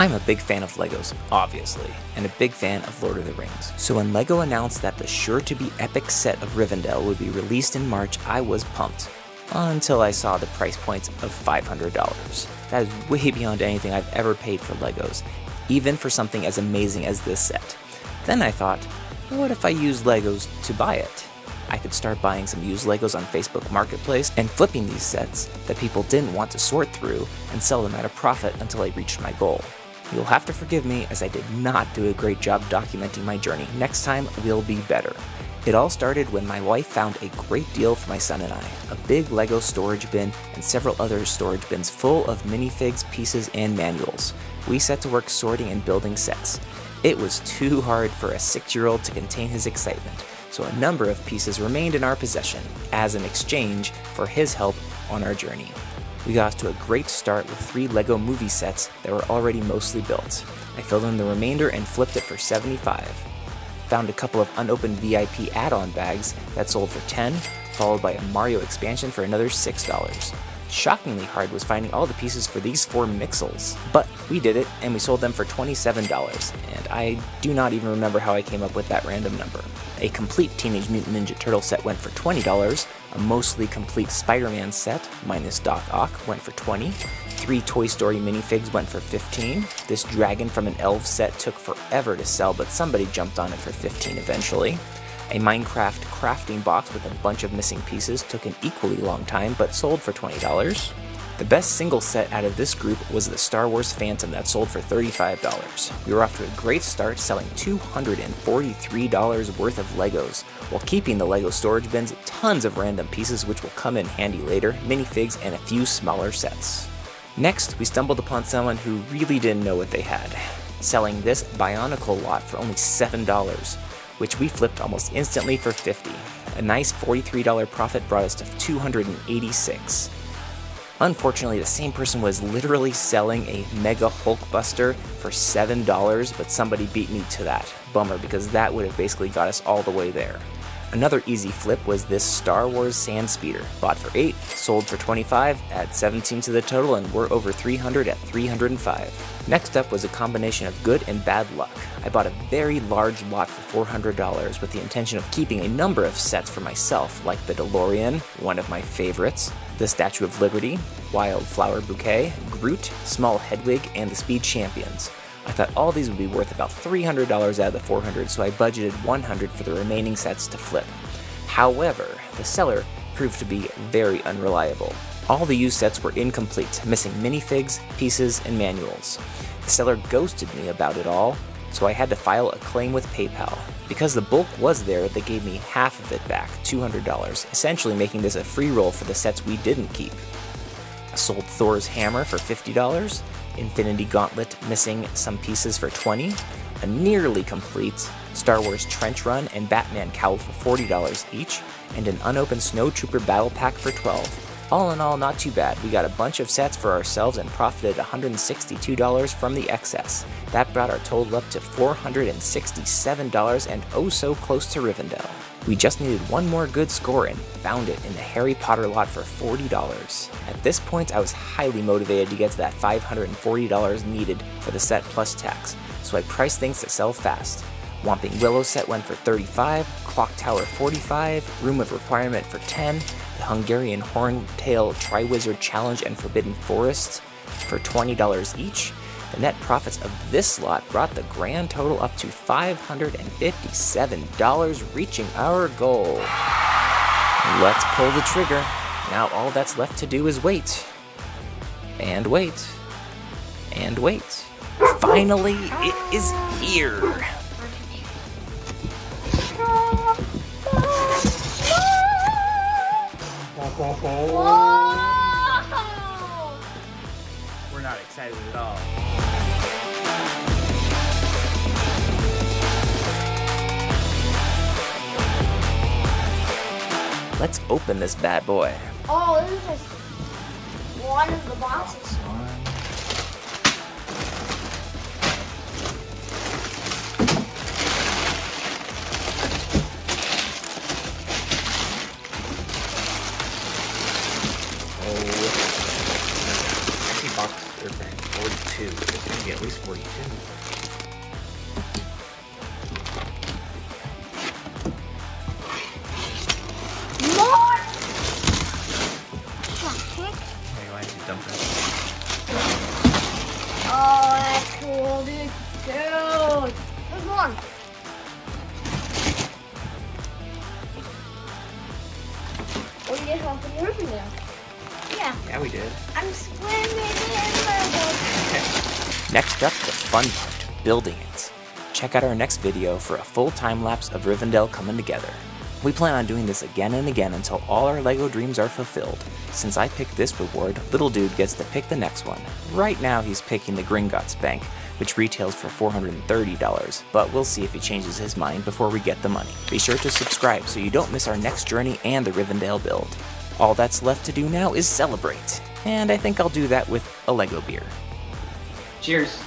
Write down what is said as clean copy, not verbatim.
I'm a big fan of Legos, obviously, and a big fan of Lord of the Rings. So when LEGO announced that the sure-to-be epic set of Rivendell would be released in March, I was pumped. Until I saw the price points of $500. That is way beyond anything I've ever paid for Legos, even for something as amazing as this set. Then I thought, what if I used Legos to buy it? I could start buying some used Legos on Facebook Marketplace and flipping these sets that people didn't want to sort through and sell them at a profit until I reached my goal. You'll have to forgive me as I did not do a great job documenting my journey. Next time will be better. It all started when my wife found a great deal for my son and I, a big Lego storage bin and several other storage bins full of minifigs, pieces, and manuals. We set to work sorting and building sets. It was too hard for a 6-year-old to contain his excitement, so a number of pieces remained in our possession as an exchange for his help on our journey. We got off to a great start with 3 LEGO movie sets that were already mostly built. I filled in the remainder and flipped it for $75. Found a couple of unopened VIP add-on bags that sold for $10, followed by a Mario expansion for another $6. Shockingly hard was finding all the pieces for these 4 Mixels, but we did it and we sold them for $27, and I do not even remember how I came up with that random number. A complete Teenage Mutant Ninja Turtle set went for $20, a mostly complete Spider-Man set, minus Doc Ock, went for $20, 3 Toy Story minifigs went for $15, this dragon from an Elf set took forever to sell, but somebody jumped on it for $15 eventually. A Minecraft crafting box with a bunch of missing pieces took an equally long time, but sold for $20. The best single set out of this group was the Star Wars Phantom that sold for $35. We were off to a great start, selling $243 worth of Legos, while keeping the Lego storage bins, tons of random pieces which will come in handy later, minifigs, and a few smaller sets. Next, we stumbled upon someone who really didn't know what they had, selling this Bionicle lot for only $7. Which we flipped almost instantly for $50. A nice $43 profit brought us to $286. Unfortunately, the same person was literally selling a Mega Hulkbuster for $7, but somebody beat me to that. Bummer, because that would have basically got us all the way there. Another easy flip was this Star Wars Sand Speeder. Bought for $8, sold for $25, add 17 to the total, and we're over $300 at $305. Next up was a combination of good and bad luck. I bought a very large lot for $400 with the intention of keeping a number of sets for myself, like the DeLorean, one of my favorites, the Statue of Liberty, Wildflower Bouquet, Groot, Small Hedwig, and the Speed Champions. I thought all these would be worth about $300 out of the $400, so I budgeted $100 for the remaining sets to flip. However, the seller proved to be very unreliable. All the used sets were incomplete, missing minifigs, pieces, and manuals. The seller ghosted me about it all, so I had to file a claim with PayPal. Because the bulk was there, they gave me half of it back, $200, essentially making this a free roll for the sets we didn't keep. I sold Thor's hammer for $50, Infinity Gauntlet missing some pieces for $20, a nearly complete Star Wars Trench Run and Batman Cowl for $40 each, and an unopened Snowtrooper Battle Pack for $12. All in all, not too bad. We got a bunch of sets for ourselves and profited $162 from the excess. That brought our total up to $467 and oh so close to Rivendell. We just needed one more good score and found it in the Harry Potter lot for $40. At this point, I was highly motivated to get to that $540 needed for the set plus tax, so I priced things to sell fast. Whomping Willow set went for $35, Clock Tower $45, Room of Requirement for $10, the Hungarian Horntail Triwizard Challenge and Forbidden Forests for $20 each. The net profits of this lot brought the grand total up to $557, reaching our goal. Let's pull the trigger. Now all that's left to do is wait. And wait. And wait. Finally, it is here! Whoa! We're not excited at all. Let's open this bad boy. Oh, this is just one of the boxes. Box 42. It's gonna get at least 42. More! Hey, why did you dump that? Oh, that's cool, dude. Dude! There's more. We did help in Rivendell. Yeah. Yeah, we did. I'm swimming in Rivendell. Next up, the fun part, building it. Check out our next video for a full time lapse of Rivendell coming together. We plan on doing this again and again until all our LEGO dreams are fulfilled. Since I picked this reward, little dude gets to pick the next one. Right now he's picking the Gringotts Bank, which retails for $430, but we'll see if he changes his mind before we get the money. Be sure to subscribe so you don't miss our next journey and the Rivendell build. All that's left to do now is celebrate, and I think I'll do that with a LEGO beer. Cheers!